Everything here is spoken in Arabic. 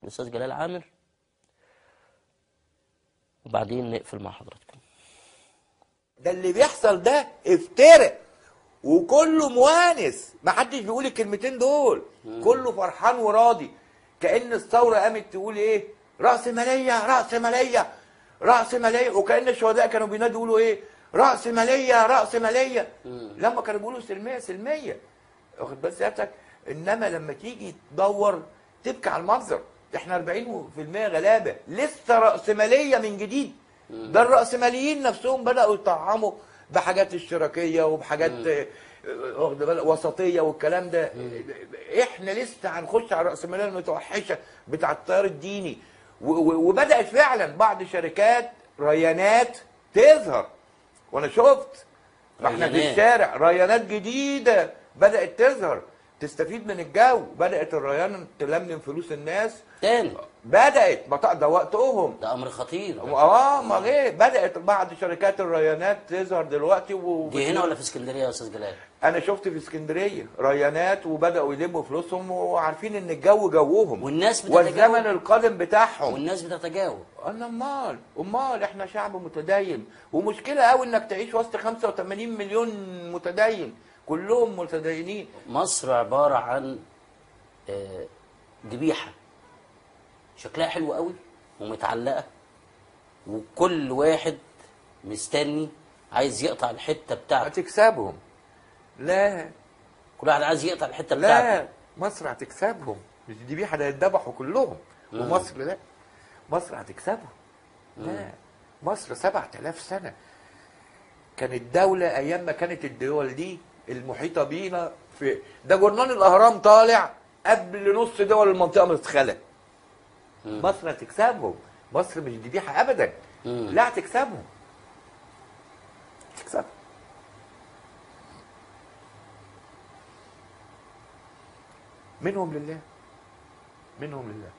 الأستاذ جلال عامر وبعدين نقفل مع حضراتكم. ده اللي بيحصل ده افتراء وكله موانس، محدش بيقول الكلمتين دول، كله فرحان وراضي، كأن الثورة قامت تقول ايه؟ رأس مالية رأس مالية رأس مالية، وكأن الشهداء كانوا بينادوا يقولوا ايه؟ رأس مالية رأس مالية، لما كانوا بيقولوا سلمية سلمية، واخد بال سيادتك؟ انما لما تيجي تدور تبكي على المنظر، احنا 40% غلابة، لسه رأسمالية من جديد. ده الرأسماليين نفسهم بدأوا يطعموا بحاجات اشتراكية وبحاجات واخد بالك وسطية والكلام ده. احنا لسه هنخش على الرأسمالية المتوحشة بتاع التيار الديني، وبدأت فعلا بعض شركات ريانات تظهر، وانا شفت، ما احنا في الشارع ريانات جديدة بدأت تظهر تستفيد من الجو، بدأت الريان تلملم فلوس الناس تاني، بدأت ده وقتهم، ده امر خطير. ما ايه، بدأت بعض شركات الريانات تظهر دلوقتي دي هنا ولا في اسكندريه يا استاذ جلال؟ انا شفت في اسكندريه ريانات وبدأوا يلموا فلوسهم وعارفين ان الجو جوهم والناس بتتجاوب والزمن القادم بتاعهم، والناس بتتجاوب. امال احنا شعب متدين، ومشكله قوي انك تعيش وسط 85 مليون متدين كلهم متدينين. مصر عباره عن ذبيحه شكلها حلو قوي ومتعلقه، وكل واحد مستني عايز يقطع الحته بتاعته. هتكسبهم؟ لا، كل واحد عايز يقطع الحته بتاعته. لا، مصر هتكسبهم، مش ذبيحه، ده يتذبحوا كلهم. ومصر لا، مصر هتكسبهم. لا، مصر 7000 سنه كانت دوله، ايام ما كانت الدول دي المحيطه بينا، في ده جورنال الاهرام طالع قبل نص دول المنطقه ما تتخلق. مصر هتكسبهم، مصر مش ذبيحه ابدا. لا، هتكسبهم، هتكسبهم. منهم لله، منهم لله.